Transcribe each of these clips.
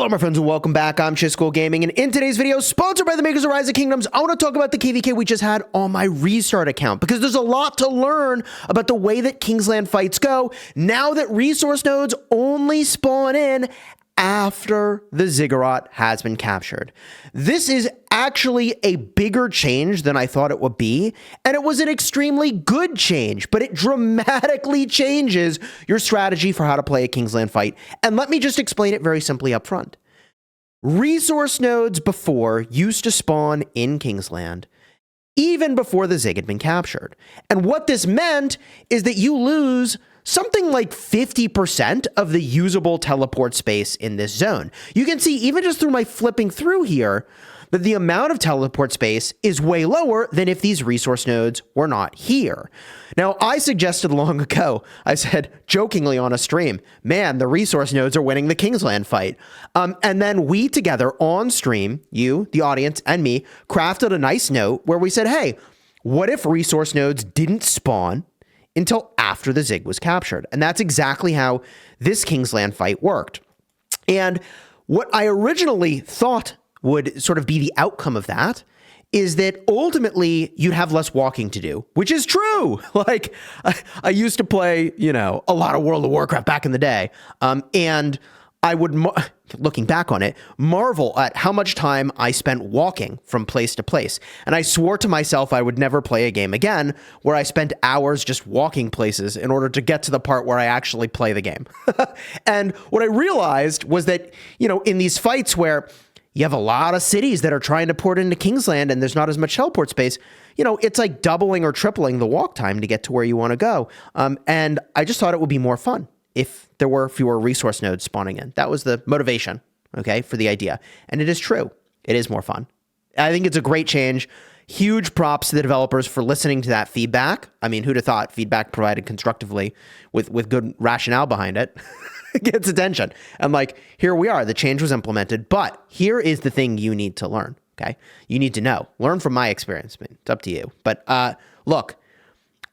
Hello my friends and welcome back. I'm Chisgule Gaming, and in today's video, sponsored by the makers of Rise of Kingdoms, I want to talk about the KvK we just had on my restart account, because there's a lot to learn about the way that Kingsland fights go now that resource nodes only spawn in after the ziggurat has been captured. This is actually a bigger change than I thought it would be, and it was an extremely good change, but it dramatically changes your strategy for how to play a Kingsland fight. And let me just explain it very simply up front. Resource nodes before used to spawn in Kingsland even before the Zig had been captured. And what this meant is that you lose something like 50% of the usable teleport space in this zone. You can see, even just through my flipping through here, that the amount of teleport space is way lower than if these resource nodes were not here. Now, I suggested long ago, I said jokingly on a stream, man, the resource nodes are winning the Kingsland fight. And then we together on stream, you, the audience, and me, crafted a nice note where we said, hey, what if resource nodes didn't spawn until after the Zig was captured? And that's exactly how this Kingsland fight worked. And what I originally thought would sort of be the outcome of that is that ultimately you'd have less walking to do, which is true. Like, I used to play, you know, a lot of World of Warcraft back in the day, and I would, looking back on it, marvel at how much time I spent walking from place to place. And I swore to myself I would never play a game again where I spent hours just walking places in order to get to the part where I actually play the game. And what I realized was that, you know, in these fights where you have a lot of cities that are trying to port into Kingsland and there's not as much teleport space, you know, it's like doubling or tripling the walk time to get to where you want to go. And I just thought it would be more fun if there were fewer resource nodes spawning in. That was the motivation, okay, for the idea. And it is true. It is more fun. I think it's a great change. Huge props to the developers for listening to that feedback. I mean, who'd have thought feedback provided constructively with good rationale behind it gets attention. And like, here we are, the change was implemented, but here is the thing you need to learn, okay? You need to know. Learn from my experience. I mean, it's up to you. But look,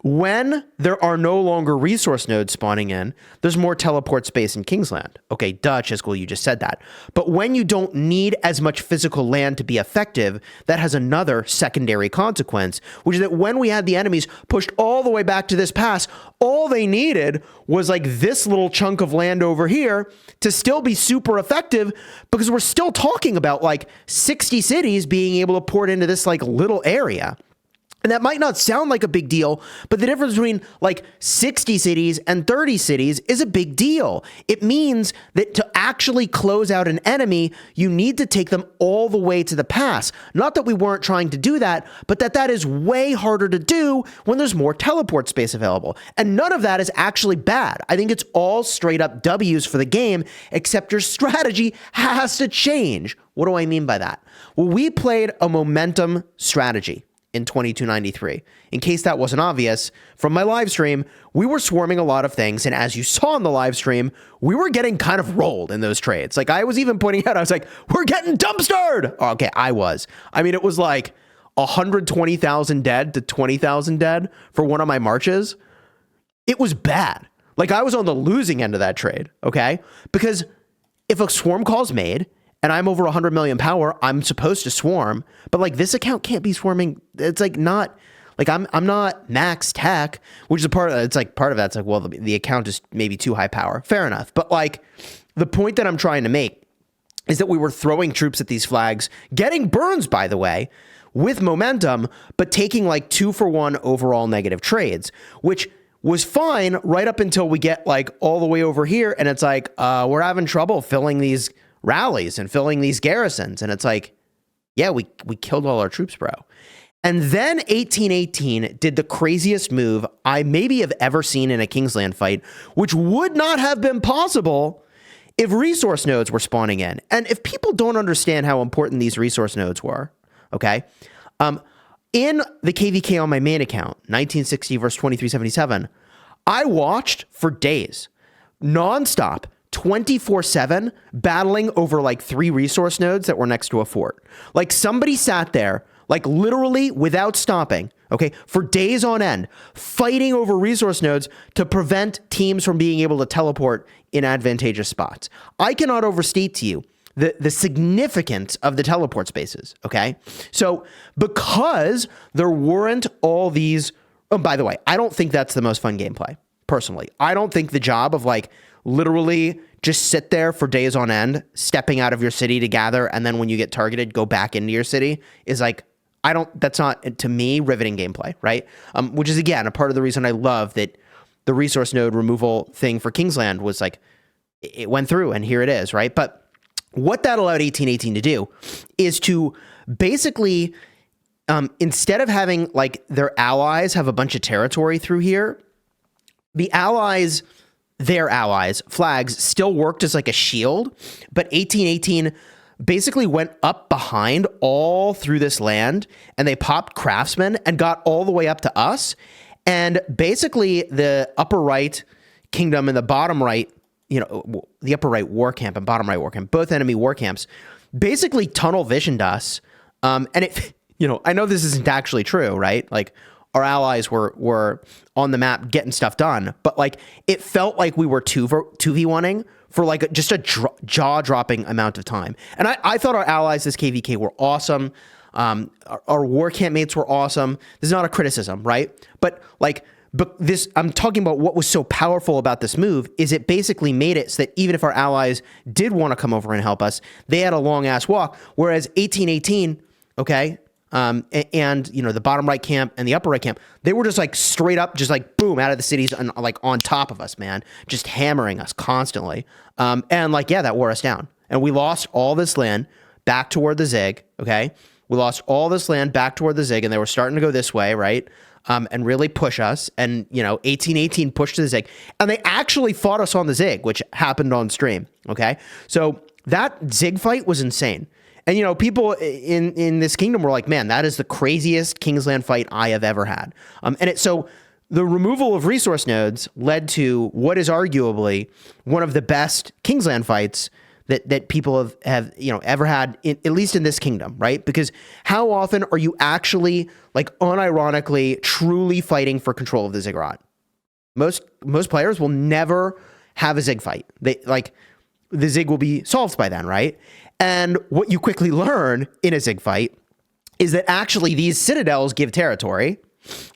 when there are no longer resource nodes spawning in, there's more teleport space in Kingsland. Okay, duh, Chisgule, you just said that. But when you don't need as much physical land to be effective, that has another secondary consequence, which is that when we had the enemies pushed all the way back to this pass, all they needed was like this little chunk of land over here to still be super effective, because we're still talking about like 60 cities being able to port into this like little area. And that might not sound like a big deal, but the difference between like 60 cities and 30 cities is a big deal. It means that to actually close out an enemy, you need to take them all the way to the pass. Not that we weren't trying to do that, but that is way harder to do when there's more teleport space available. And none of that is actually bad. I think it's all straight up W's for the game, except your strategy has to change. What do I mean by that? Well, we played a momentum strategy in 2293. In case that wasn't obvious, from my live stream, we were swarming a lot of things, and as you saw in the live stream, we were getting kind of rolled in those trades. Like, I was even pointing out, I was like, we're getting dumpstered! Oh, okay, I was. I mean, it was like 120,000 dead to 20,000 dead for one of my marches. It was bad. Like, I was on the losing end of that trade, okay? Because if a swarm call's made, and I'm over 100 million power, I'm supposed to swarm, but like this account can't be swarming. It's like not, like I'm not max tech, which is a part of, it's like part of that's like, well, the account is maybe too high power. Fair enough. But like the point that I'm trying to make is that we were throwing troops at these flags, getting burns, by the way, with momentum, but taking like 2-for-1 overall negative trades, which was fine right up until we get like all the way over here. And it's like, we're having trouble filling these rallies and filling these garrisons. And it's like, yeah, we killed all our troops, bro. And then 1818 did the craziest move I maybe have ever seen in a Kingsland fight, which would not have been possible if resource nodes were spawning in. And if people don't understand how important these resource nodes were, okay, in the KvK on my main account, 1960 versus 2377, I watched for days, nonstop, 24/7 battling over like 3 resource nodes that were next to a fort. Like somebody sat there, like literally without stopping, okay, for days on end, fighting over resource nodes to prevent teams from being able to teleport in advantageous spots. I cannot overstate to you the significance of the teleport spaces, okay? So because there weren't all these, oh, by the way, I don't think that's the most fun gameplay, personally. I don't think the job of like literally just sit there for days on end, stepping out of your city to gather, and then when you get targeted, go back into your city is like, that's not, to me, riveting gameplay, right? Which is, again, a part of the reason I love that the resource node removal thing for Kingsland was like, it went through and here it is, right? But what that allowed 1818 to do is to basically, instead of having like their allies have a bunch of territory through here, the allies, their allies, flags still worked as like a shield, but 1818 basically went up behind all through this land and they popped craftsmen and got all the way up to us. And basically the upper right kingdom and the bottom right, you know, the upper right war camp and bottom right war camp, both enemy war camps, basically tunnel visioned us. And it, you know, I know this isn't actually true, right? Like our allies were on the map getting stuff done, but like it felt like we were 2v1ing for like just a jaw-dropping amount of time. And I thought our allies this KvK were awesome. Our war camp mates were awesome. This is not a criticism, right? But like, this, I'm talking about what was so powerful about this move is it basically made it so that even if our allies did want to come over and help us, they had a long-ass walk, whereas 1818, okay, and you know, the bottom right camp and the upper right camp, they were just like straight up, just like boom, out of the cities and like on top of us, man, just hammering us constantly. And like, yeah, that wore us down. And we lost all this land back toward the Zig, okay? We lost all this land back toward the Zig, and they were starting to go this way, right? And really push us. And, you know, 1818 pushed to the Zig. And they actually fought us on the Zig, which happened on stream, okay? So that Zig fight was insane. And, you know, people in this kingdom were like, man, that is the craziest Kingsland fight I have ever had. So the removal of resource nodes led to what is arguably one of the best Kingsland fights that people have you know, ever had, at least in this kingdom, right? Because how often are you actually, like, unironically, truly fighting for control of the ziggurat? Most players will never have a Zig fight. They, like, the Zig will be solved by then, right? And what you quickly learn in a Zig fight is that actually these citadels give territory,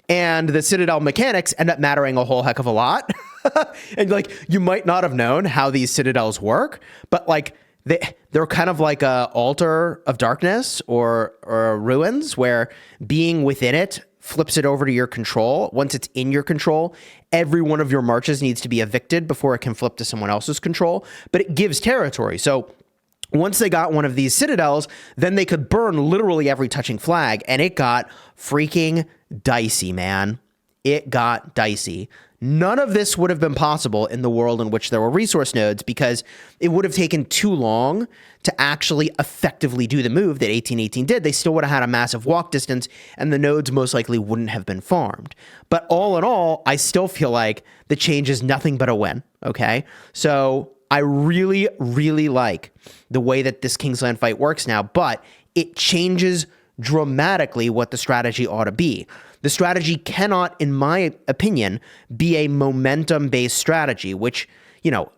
and the citadel mechanics end up mattering a whole heck of a lot. And like, you might not have known how these citadels work, but like they're kind of like a altar of darkness or ruins where being within it flips it over to your control. Once it's in your control, every one of your marches needs to be evicted before it can flip to someone else's control, but it gives territory. So once they got one of these citadels, then they could burn literally every touching flag, and it got freaking dicey, man. It got dicey. None of this would have been possible in the world in which there were resource nodes because it would have taken too long to actually effectively do the move that 1818 did. They still would have had a massive walk distance, and the nodes most likely wouldn't have been farmed. But all in all, I still feel like the change is nothing but a win, okay? So I really, really like the way that this Kingsland fight works now, but it changes dramatically what the strategy ought to be. The strategy cannot, in my opinion, be a momentum-based strategy, which, you know,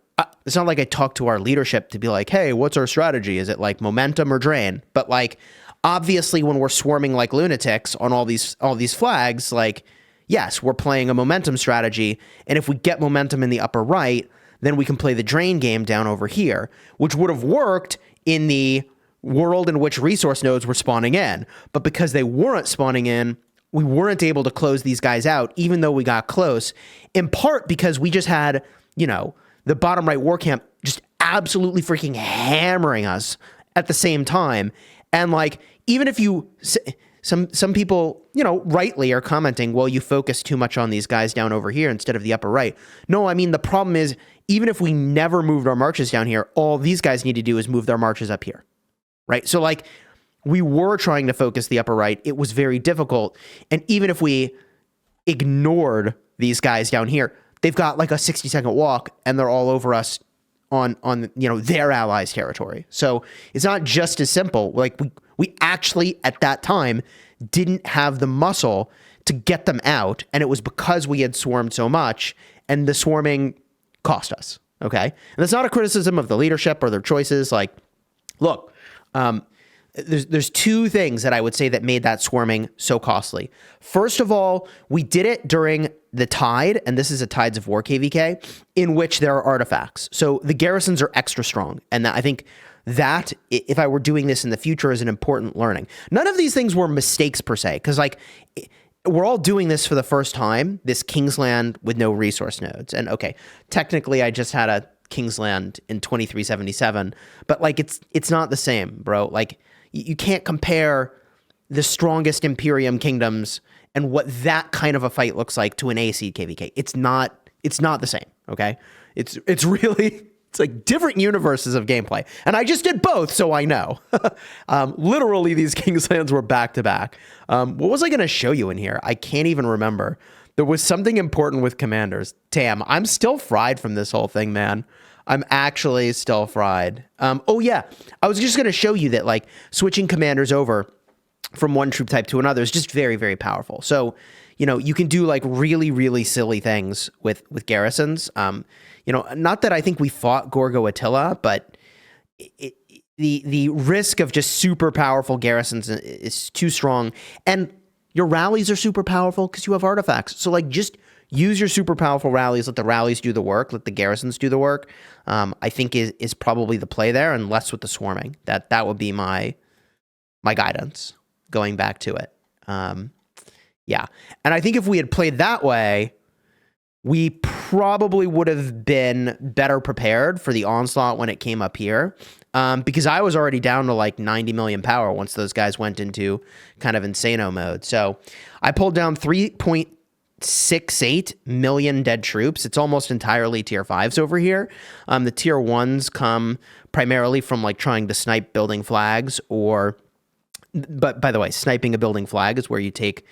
it's not like I talk to our leadership to be like, hey, what's our strategy? Is it like momentum or drain? But like, obviously when we're swarming like lunatics on all these flags, like, yes, we're playing a momentum strategy. And if we get momentum in the upper right, then we can play the drain game down over here, which would have worked in the world in which resource nodes were spawning in. But because they weren't spawning in, we weren't able to close these guys out, even though we got close, in part because we just had, you know, the bottom right war camp just absolutely freaking hammering us at the same time. And like, even if you, some people, you know, rightly are commenting, well, you focus too much on these guys down over here instead of the upper right. No, I mean, the problem is, even if we never moved our marches down here, all these guys need to do is move their marches up here, right? So like, we were trying to focus the upper right. It was very difficult. And even if we ignored these guys down here, they've got like a 60-second walk and they're all over us on you know, their allies' territory. So it's not just as simple. Like we actually at that time didn't have the muscle to get them out. And it was because we had swarmed so much, and the swarming cost us. Okay. And that's not a criticism of the leadership or their choices. Like, Look, there's two things that I would say that made that swarming so costly. First of all, we did it during the Tide, and this is a Tides of War KvK, in which there are artifacts. So the garrisons are extra strong, and I think that if I were doing this in the future is an important learning. None of these things were mistakes per se, because like we're all doing this for the first time, this Kingsland with no resource nodes. And okay, technically I just had a Kingsland in 2377, but like it's not the same, bro. Like you can't compare the strongest Imperium kingdoms and what that kind of a fight looks like to an A seed KvK. It's not the same, okay? It's really it's like different universes of gameplay. And I just did both, so I know. Literally, these Kingslands were back to back. What was I going to show you in here? I can't even remember. There was something important with commanders. Damn, I'm still fried from this whole thing, man. I'm actually still fried. Oh, yeah. I was just going to show you that, like, switching commanders over from one troop type to another is just very, very powerful. So, you know, you can do, like, really, really silly things with garrisons. You know, not that I think we fought Gorgo Attila, but the risk of just super powerful garrisons is too strong. And your rallies are super powerful because you have artifacts. So, like, just use your super powerful rallies. Let the rallies do the work. Let the garrisons do the work. I think is probably the play there, and less with the swarming. That would be my guidance going back to it. Yeah, and I think if we had played that way, we probably would have been better prepared for the onslaught when it came up here. Because I was already down to like 90 million power once those guys went into kind of insano mode. So I pulled down 3.68 million dead troops. It's almost entirely tier 5s over here. The tier 1s come primarily from like trying to snipe building flags but by the way, sniping a building flag is where you take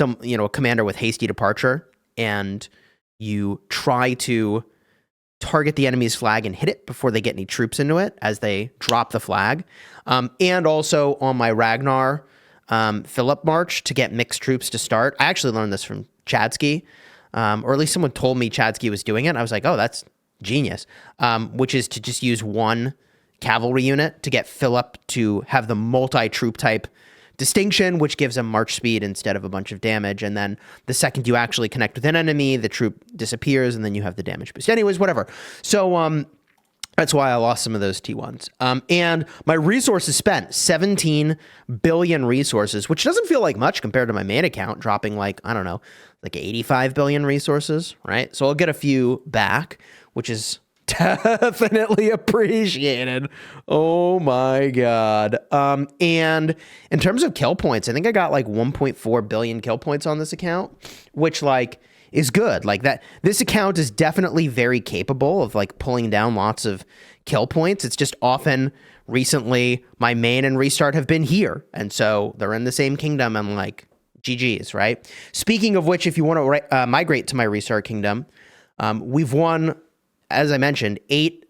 a commander with hasty departure and you try to target the enemy's flag and hit it before they get any troops into it as they drop the flag. And also on my Ragnar Philip March to get mixed troops to start. I actually learned this from Chisgule, or at least someone told me Chisgule was doing it. I was like, oh, that's genius, which is to just use one cavalry unit to get Philip to have the multi-troop type distinction, which gives them march speed instead of a bunch of damage. And then the second you actually connect with an enemy, the troop disappears, and then you have the damage boost. Anyways, whatever. So that's why I lost some of those T1s. And my resources spent 17 billion resources, which doesn't feel like much compared to my main account, dropping like, I don't know, like 85 billion resources, right? So I'll get a few back, which is definitely appreciated. Oh my god. And in terms of kill points, I think I got like 1.4 billion kill points on this account, which like is good. Like that, this account is definitely very capable of like pulling down lots of kill points. It's just often recently my main and restart have been here, and so they're in the same kingdom and like GG's, right? Speaking of which, if you want to migrate to my restart kingdom, we've won, as I mentioned, 8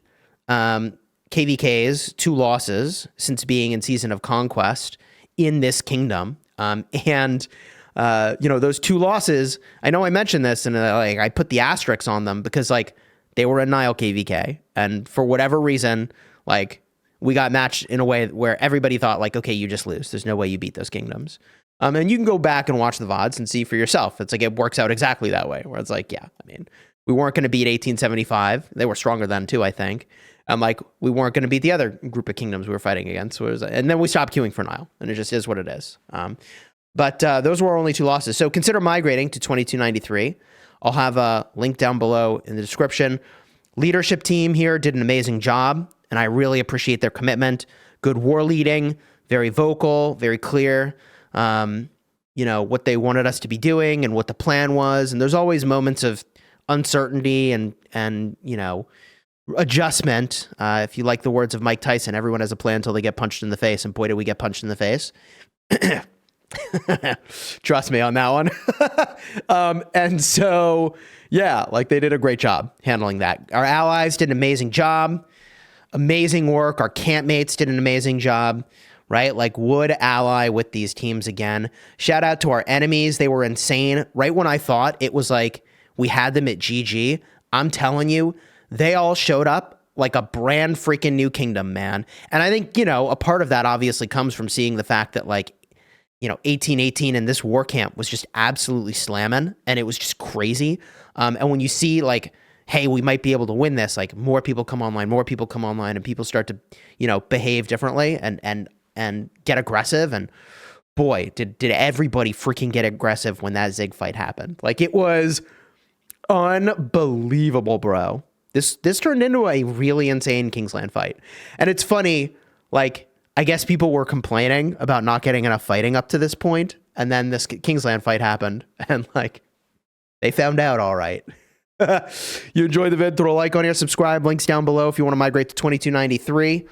KvKs, 2 losses since being in Season of Conquest in this kingdom. And those 2 losses, I know I mentioned this and like I put the asterisks on them because like they were a Nile KvK. And for whatever reason, like we got matched in a way where everybody thought like, okay, you just lose. There's no way you beat those kingdoms. And you can go back and watch the VODs and see for yourself. It's like it works out exactly that way, where it's like, yeah, I mean, we weren't going to beat 1875. They were stronger then too, I think. And like we weren't going to beat the other group of kingdoms we were fighting against. So and then we stopped queuing for Nile, and it just is what it is. But those were our only 2 losses. So consider migrating to 2293. I'll have a link down below in the description. Leadership team here did an amazing job, and I really appreciate their commitment. Good war leading, very vocal, very clear. What they wanted us to be doing and what the plan was. And there's always moments of uncertainty and adjustment. If you like the words of Mike Tyson, everyone has a plan until they get punched in the face, and boy, did we get punched in the face. Trust me on that one. And so, yeah, like they did a great job handling that. Our allies did an amazing job. Amazing work. Our campmates did an amazing job, right? Like would ally with these teams again. Shout out to our enemies. They were insane. Right when I thought it was like we had them at GG, I'm telling you, they all showed up like a brand freaking new kingdom, man. And I think, you know, a part of that obviously comes from seeing the fact that, like, you know, 1818 and this war camp was just absolutely slamming, and it was just crazy. And when you see, like, hey, we might be able to win this, like, more people come online, and people start to, you know, behave differently and get aggressive. And boy, did everybody freaking get aggressive when that Zig fight happened. Like, it was unbelievable, bro. This turned into a really insane Kingsland fight. And it's funny, like, I guess people were complaining about not getting enough fighting up to this point, and then this Kingsland fight happened, and, like, they found out all right. You enjoyed the vid, throw a like on here, subscribe, links down below if you want to migrate to 2293.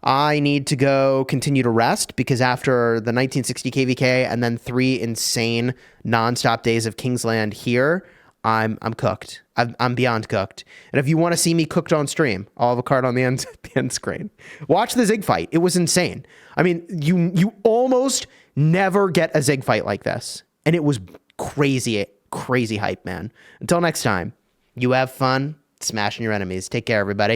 I need to go continue to rest because after the 1960 KvK and then 3 insane nonstop days of Kingsland here, I'm cooked. I'm beyond cooked. And if you want to see me cooked on stream, I'll have a card on the end screen. Watch the Zig fight. It was insane. I mean, you almost never get a Zig fight like this. And it was crazy, crazy hype, man. Until next time, you have fun smashing your enemies. Take care, everybody.